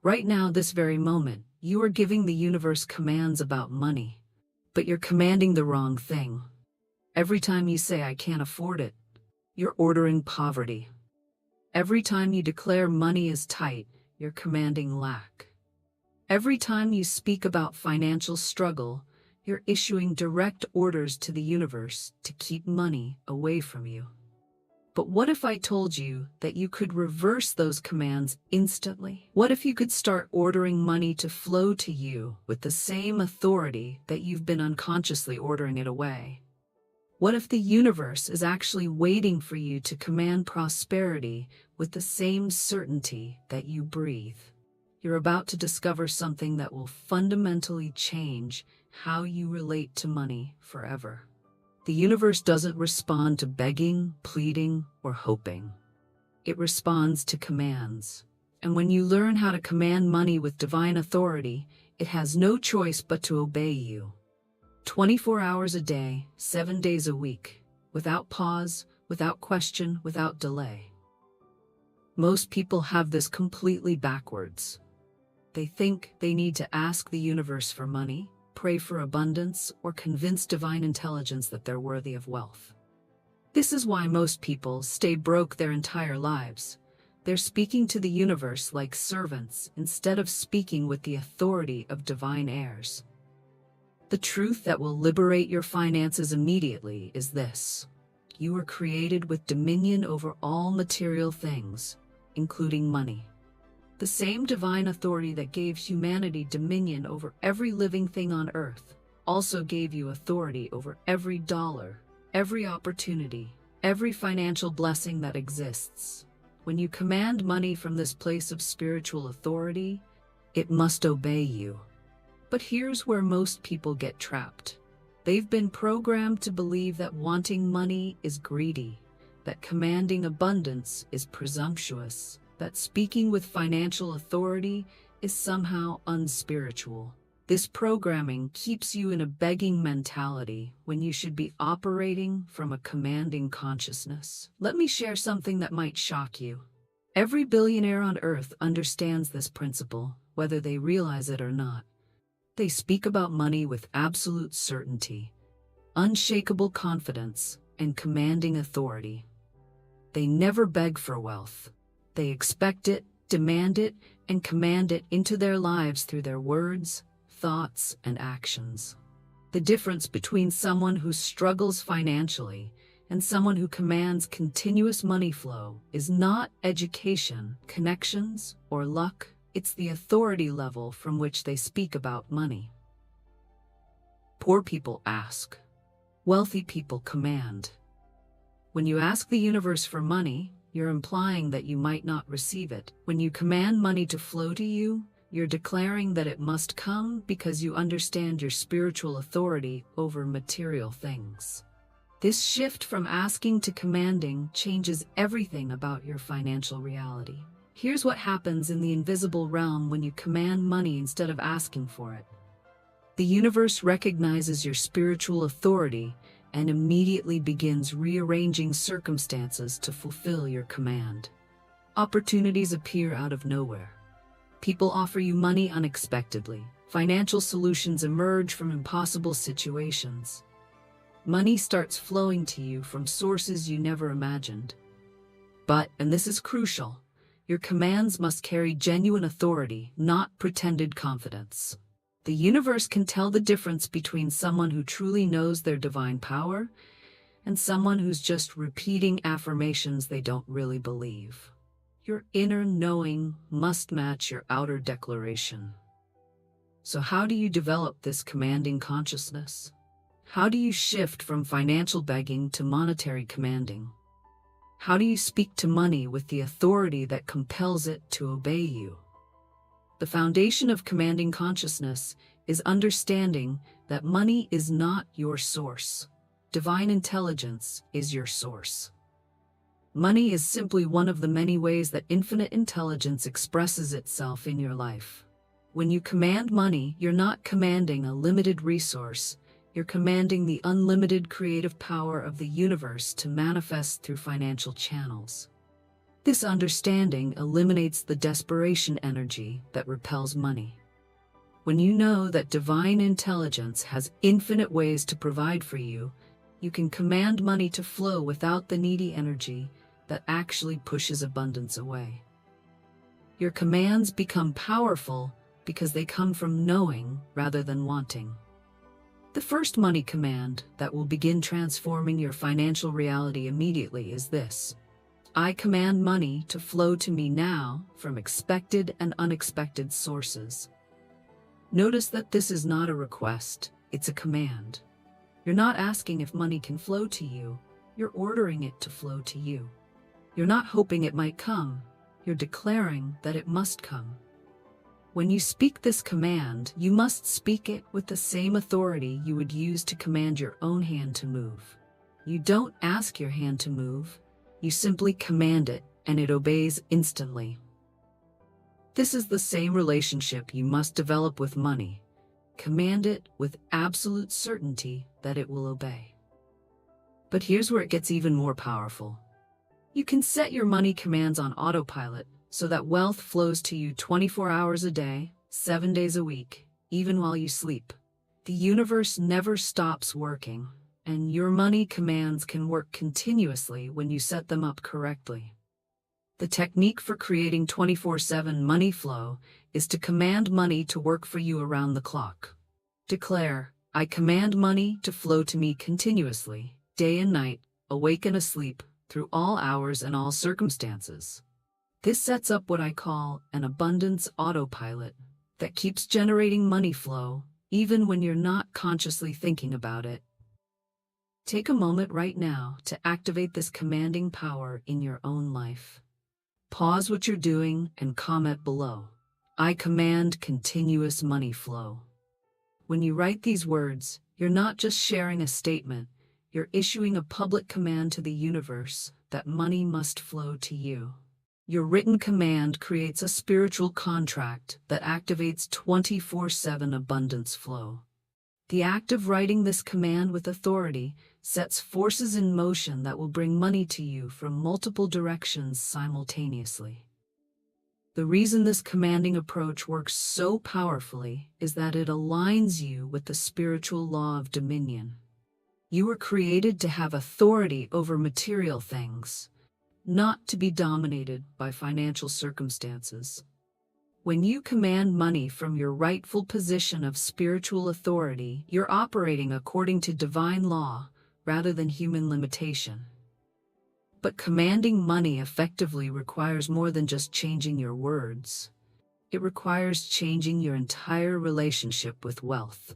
Right now, this very moment, you are giving the universe commands about money, but you're commanding the wrong thing. Every time you say, "I can't afford it," you're ordering poverty. Every time you declare money is tight, you're commanding lack. Every time you speak about financial struggle, you're issuing direct orders to the universe to keep money away from you. But what if I told you that you could reverse those commands instantly? What if you could start ordering money to flow to you with the same authority that you've been unconsciously ordering it away? What if the universe is actually waiting for you to command prosperity with the same certainty that you breathe? You're about to discover something that will fundamentally change how you relate to money forever. The universe doesn't respond to begging, pleading, or hoping. It responds to commands. And when you learn how to command money with divine authority, it has no choice but to obey you. 24 hours a day, 7 days a week, without pause, without question, without delay. Most people have this completely backwards. They think they need to ask the universe for money, pray for abundance, or convince divine intelligence that they're worthy of wealth. This is why most people stay broke their entire lives. They're speaking to the universe like servants instead of speaking with the authority of divine heirs. The truth that will liberate your finances immediately is this: you were created with dominion over all material things, including money. The same divine authority that gave humanity dominion over every living thing on earth also gave you authority over every dollar, every opportunity, every financial blessing that exists. When you command money from this place of spiritual authority, it must obey you. But here's where most people get trapped. They've been programmed to believe that wanting money is greedy, that commanding abundance is presumptuous, that speaking with financial authority is somehow unspiritual. This programming keeps you in a begging mentality when you should be operating from a commanding consciousness. Let me share something that might shock you. Every billionaire on earth understands this principle, whether they realize it or not. They speak about money with absolute certainty, unshakable confidence, and commanding authority. They never beg for wealth. They expect it, demand it, and command it into their lives through their words, thoughts, and actions. The difference between someone who struggles financially and someone who commands continuous money flow is not education, connections, or luck. It's the authority level from which they speak about money. Poor people ask. Wealthy people command. When you ask the universe for money, you're implying that you might not receive it. When you command money to flow to you, you're declaring that it must come because you understand your spiritual authority over material things. This shift from asking to commanding changes everything about your financial reality. Here's what happens in the invisible realm when you command money instead of asking for it. The universe recognizes your spiritual authority and immediately begins rearranging circumstances to fulfill your command. Opportunities appear out of nowhere. People offer you money unexpectedly. Financial solutions emerge from impossible situations. Money starts flowing to you from sources you never imagined. But, and this is crucial, your commands must carry genuine authority, not pretended confidence. The universe can tell the difference between someone who truly knows their divine power and someone who's just repeating affirmations they don't really believe. Your inner knowing must match your outer declaration. So how do you develop this commanding consciousness? How do you shift from financial begging to monetary commanding? How do you speak to money with the authority that compels it to obey you? The foundation of commanding consciousness is understanding that money is not your source. Divine intelligence is your source. Money is simply one of the many ways that infinite intelligence expresses itself in your life. When you command money, you're not commanding a limited resource. You're commanding the unlimited creative power of the universe to manifest through financial channels. This understanding eliminates the desperation energy that repels money. When you know that divine intelligence has infinite ways to provide for you, you can command money to flow without the needy energy that actually pushes abundance away. Your commands become powerful because they come from knowing rather than wanting. The first money command that will begin transforming your financial reality immediately is this: I command money to flow to me now from expected and unexpected sources. Notice that this is not a request, it's a command. You're not asking if money can flow to you, you're ordering it to flow to you. You're not hoping it might come, you're declaring that it must come. When you speak this command, you must speak it with the same authority you would use to command your own hand to move. You don't ask your hand to move, you simply command it, and it obeys instantly. This is the same relationship you must develop with money. Command it with absolute certainty that it will obey. But here's where it gets even more powerful. You can set your money commands on autopilot so that wealth flows to you 24 hours a day, 7 days a week, even while you sleep. The universe never stops working, and your money commands can work continuously when you set them up correctly. The technique for creating 24/7 money flow is to command money to work for you around the clock. Declare, I command money to flow to me continuously, day and night, awake and asleep, through all hours and all circumstances. This sets up what I call an abundance autopilot that keeps generating money flow, even when you're not consciously thinking about it. Take a moment right now to activate this commanding power in your own life. Pause what you're doing and comment below. I command continuous money flow. When you write these words, you're not just sharing a statement, you're issuing a public command to the universe that money must flow to you. Your written command creates a spiritual contract that activates 24/7 abundance flow. The act of writing this command with authority sets forces in motion that will bring money to you from multiple directions simultaneously. The reason this commanding approach works so powerfully is that it aligns you with the spiritual law of dominion. You were created to have authority over material things, not to be dominated by financial circumstances. When you command money from your rightful position of spiritual authority, you're operating according to divine law rather than human limitation. But commanding money effectively requires more than just changing your words. It requires changing your entire relationship with wealth.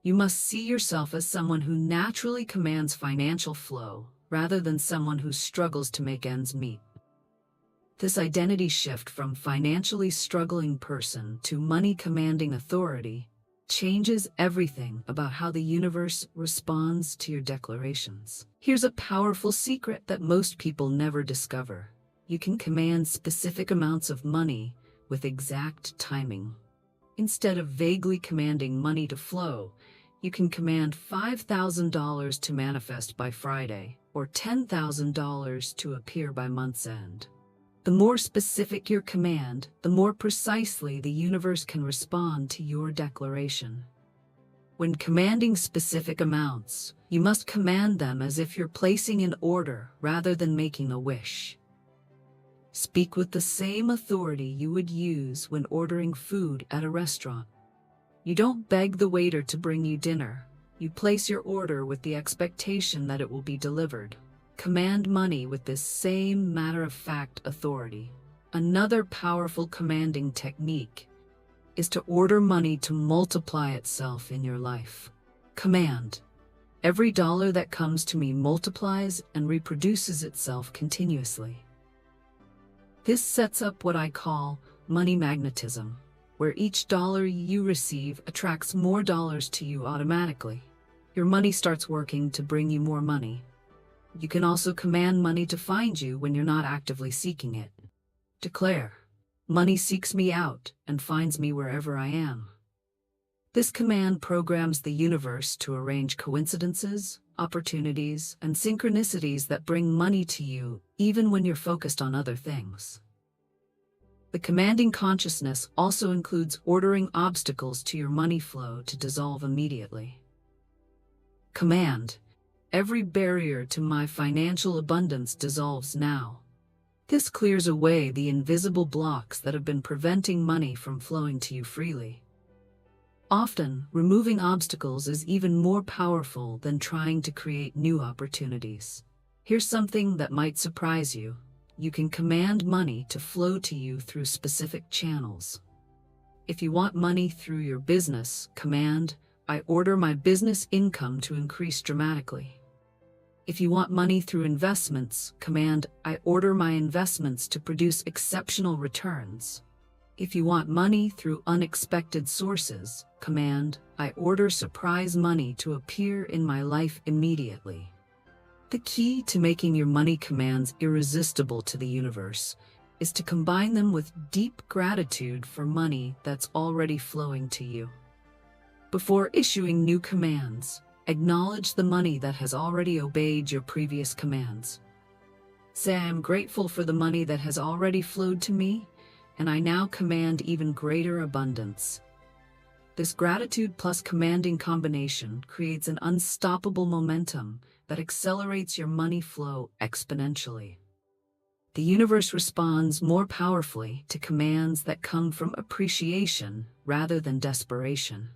You must see yourself as someone who naturally commands financial flow rather than someone who struggles to make ends meet. This identity shift from financially struggling person to money commanding authority changes everything about how the universe responds to your declarations. Here's a powerful secret that most people never discover. You can command specific amounts of money with exact timing. Instead of vaguely commanding money to flow, you can command $5,000 to manifest by Friday or $10,000 to appear by month's end. The more specific your command, the more precisely the universe can respond to your declaration. When commanding specific amounts, you must command them as if you're placing an order rather than making a wish. Speak with the same authority you would use when ordering food at a restaurant. You don't beg the waiter to bring you dinner. You place your order with the expectation that it will be delivered. Command money with this same matter-of-fact authority. Another powerful commanding technique is to order money to multiply itself in your life. Command, every dollar that comes to me multiplies and reproduces itself continuously. This sets up what I call money magnetism, where each dollar you receive attracts more dollars to you automatically. Your money starts working to bring you more money. You can also command money to find you when you're not actively seeking it. Declare, money seeks me out and finds me wherever I am. This command programs the universe to arrange coincidences, opportunities, and synchronicities that bring money to you even when you're focused on other things. The commanding consciousness also includes ordering obstacles to your money flow to dissolve immediately. Command: every barrier to my financial abundance dissolves now. This clears away the invisible blocks that have been preventing money from flowing to you freely. Often, removing obstacles is even more powerful than trying to create new opportunities. Here's something that might surprise you. You can command money to flow to you through specific channels. If you want money through your business, command: I order my business income to increase dramatically. If you want money through investments, command: I order my investments to produce exceptional returns. If you want money through unexpected sources, command: I order surprise money to appear in my life immediately. The key to making your money commands irresistible to the universe is to combine them with deep gratitude for money that's already flowing to you. Before issuing new commands, acknowledge the money that has already obeyed your previous commands. Say, I am grateful for the money that has already flowed to me, and I now command even greater abundance. This gratitude plus commanding combination creates an unstoppable momentum that accelerates your money flow exponentially. The universe responds more powerfully to commands that come from appreciation rather than desperation.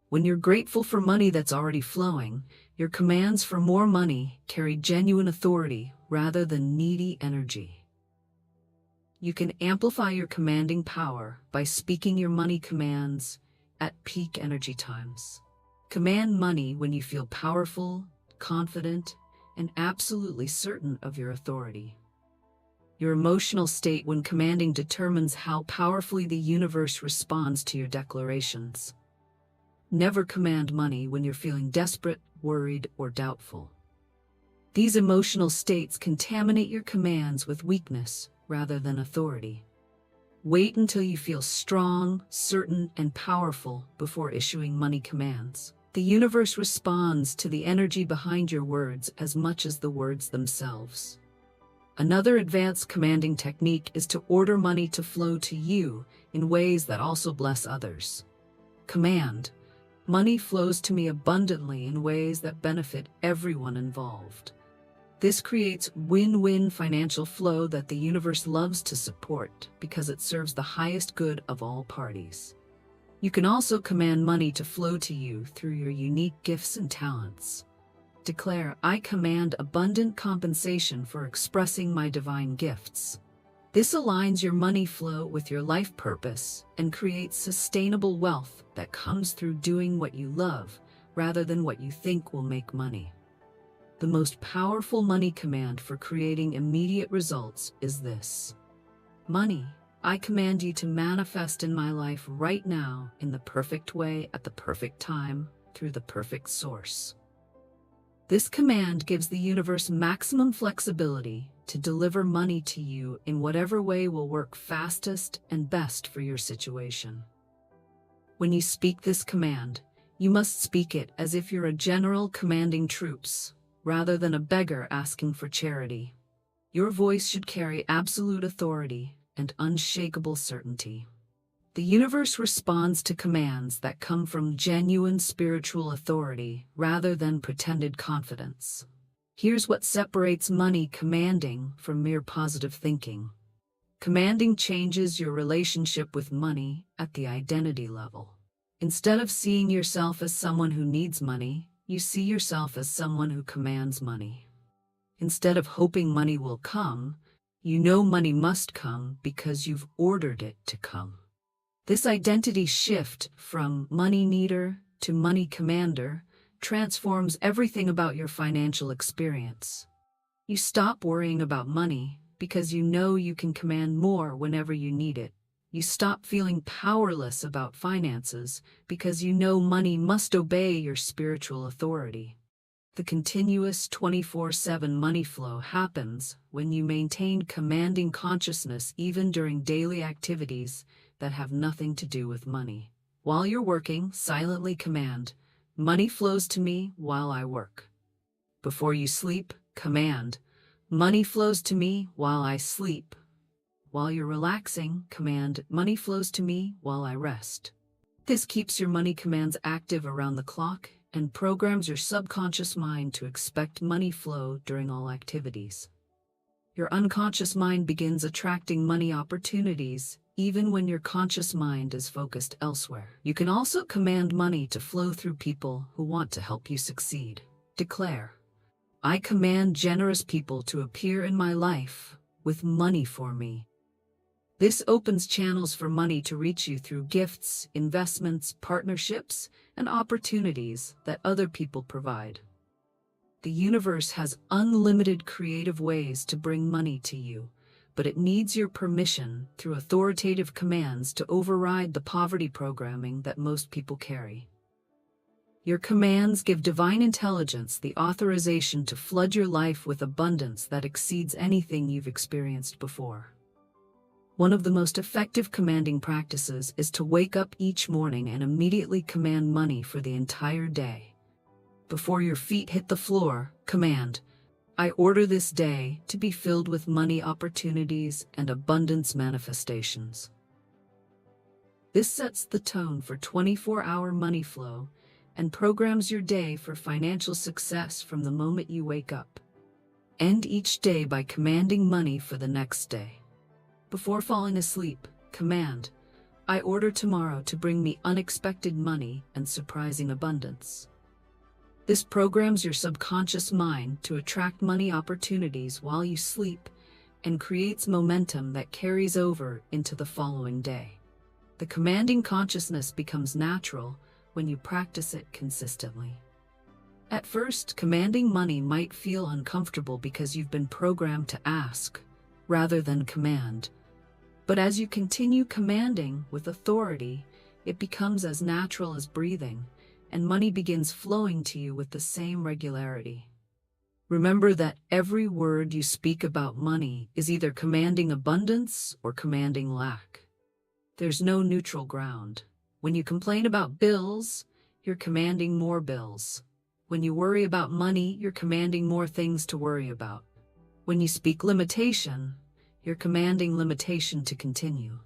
When you're grateful for money that's already flowing, your commands for more money carry genuine authority rather than needy energy. You can amplify your commanding power by speaking your money commands at peak energy times. Command money when you feel powerful, confident, and absolutely certain of your authority. Your emotional state when commanding determines how powerfully the universe responds to your declarations. Never command money when you're feeling desperate, worried, or doubtful. These emotional states contaminate your commands with weakness rather than authority. Wait until you feel strong, certain, and powerful before issuing money commands. The universe responds to the energy behind your words as much as the words themselves. Another advanced commanding technique is to order money to flow to you in ways that also bless others. Command: money flows to me abundantly in ways that benefit everyone involved. This creates win-win financial flow that the universe loves to support because it serves the highest good of all parties. You can also command money to flow to you through your unique gifts and talents. Declare, I command abundant compensation for expressing my divine gifts. This aligns your money flow with your life purpose and creates sustainable wealth that comes through doing what you love rather than what you think will make money. The most powerful money command for creating immediate results is this: money, I command you to manifest in my life right now in the perfect way at the perfect time through the perfect source. This command gives the universe maximum flexibility to deliver money to you in whatever way will work fastest and best for your situation. When you speak this command, you must speak it as if you're a general commanding troops, rather than a beggar asking for charity. Your voice should carry absolute authority and unshakable certainty. The universe responds to commands that come from genuine spiritual authority rather than pretended confidence. Here's what separates money commanding from mere positive thinking. Commanding changes your relationship with money at the identity level. Instead of seeing yourself as someone who needs money, you see yourself as someone who commands money. Instead of hoping money will come, you know money must come because you've ordered it to come. This identity shift from money needer to money commander transforms everything about your financial experience. You stop worrying about money because you know you can command more whenever you need it. You stop feeling powerless about finances because you know money must obey your spiritual authority. The continuous 24/7 money flow happens when you maintain commanding consciousness even during daily activities that have nothing to do with money. While you're working, silently command, money flows to me while I work. Before you sleep, command, money flows to me while I sleep. While you're relaxing, command, money flows to me while I rest. This keeps your money commands active around the clock and programs your subconscious mind to expect money flow during all activities. Your unconscious mind begins attracting money opportunities even when your conscious mind is focused elsewhere. You can also command money to flow through people who want to help you succeed. Declare, I command generous people to appear in my life with money for me. This opens channels for money to reach you through gifts, investments, partnerships, and opportunities that other people provide. The universe has unlimited creative ways to bring money to you, but it needs your permission through authoritative commands to override the poverty programming that most people carry. Your commands give divine intelligence the authorization to flood your life with abundance that exceeds anything you've experienced before. One of the most effective commanding practices is to wake up each morning and immediately command money for the entire day. Before your feet hit the floor, command, I order this day to be filled with money opportunities and abundance manifestations. This sets the tone for 24-hour money flow and programs your day for financial success from the moment you wake up. End each day by commanding money for the next day. Before falling asleep, command, I order tomorrow to bring me unexpected money and surprising abundance. This programs your subconscious mind to attract money opportunities while you sleep and creates momentum that carries over into the following day. The commanding consciousness becomes natural when you practice it consistently. At first, commanding money might feel uncomfortable because you've been programmed to ask rather than command. But as you continue commanding with authority, it becomes as natural as breathing, and money begins flowing to you with the same regularity. Remember that every word you speak about money is either commanding abundance or commanding lack. There's no neutral ground. When you complain about bills, you're commanding more bills. When you worry about money, you're commanding more things to worry about. When you speak limitation, you're commanding limitation to continue.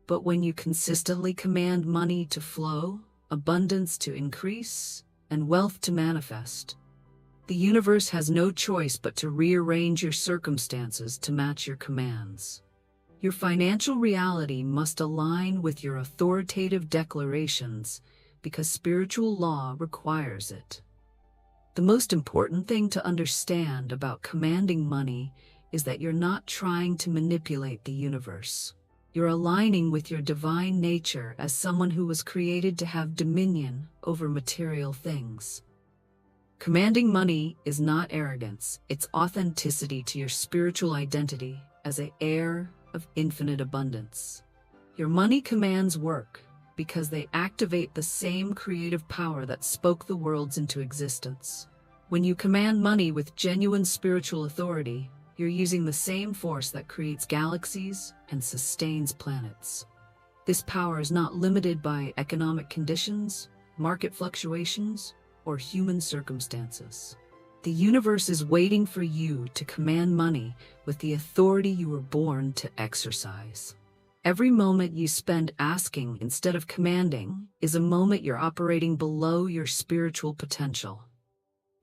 But when you consistently command money to flow, abundance to increase, and wealth to manifest, the universe has no choice but to rearrange your circumstances to match your commands. Your financial reality must align with your authoritative declarations because spiritual law requires it. The most important thing to understand about commanding money is that you're not trying to manipulate the universe. You're aligning with your divine nature as someone who was created to have dominion over material things. Commanding money is not arrogance, it's authenticity to your spiritual identity as an heir of infinite abundance. Your money commands work because they activate the same creative power that spoke the worlds into existence. When you command money with genuine spiritual authority, you're using the same force that creates galaxies and sustains planets. This power is not limited by economic conditions, market fluctuations, or human circumstances. The universe is waiting for you to command money with the authority you were born to exercise. Every moment you spend asking instead of commanding is a moment you're operating below your spiritual potential.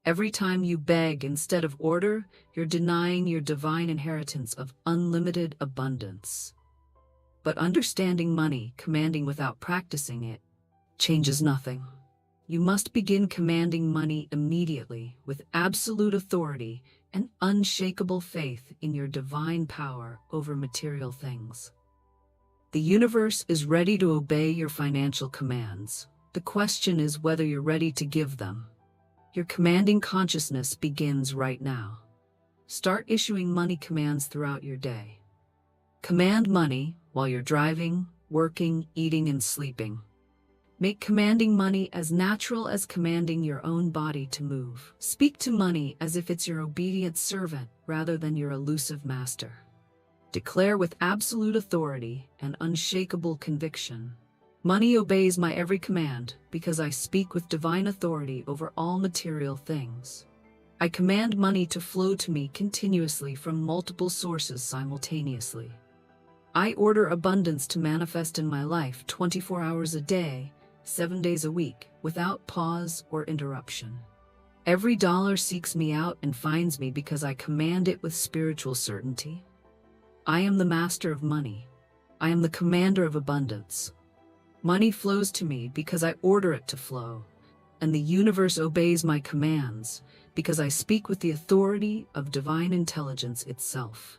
Every time you beg instead of order, you're denying your divine inheritance of unlimited abundance. But understanding money, commanding without practicing it, changes nothing. You must begin commanding money immediately with absolute authority and unshakable faith in your divine power over material things. The universe is ready to obey your financial commands. The question is whether you're ready to give them. Your commanding consciousness begins right now. Start issuing money commands throughout your day. Command money while you're driving, working, eating, and sleeping. Make commanding money as natural as commanding your own body to move. Speak to money as if it's your obedient servant rather than your elusive master. Declare with absolute authority and unshakable conviction, money obeys my every command because I speak with divine authority over all material things. I command money to flow to me continuously from multiple sources simultaneously. I order abundance to manifest in my life 24 hours a day, 7 days a week, without pause or interruption. Every dollar seeks me out and finds me because I command it with spiritual certainty. I am the master of money. I am the commander of abundance. Money flows to me because I order it to flow, and the universe obeys my commands because I speak with the authority of divine intelligence itself.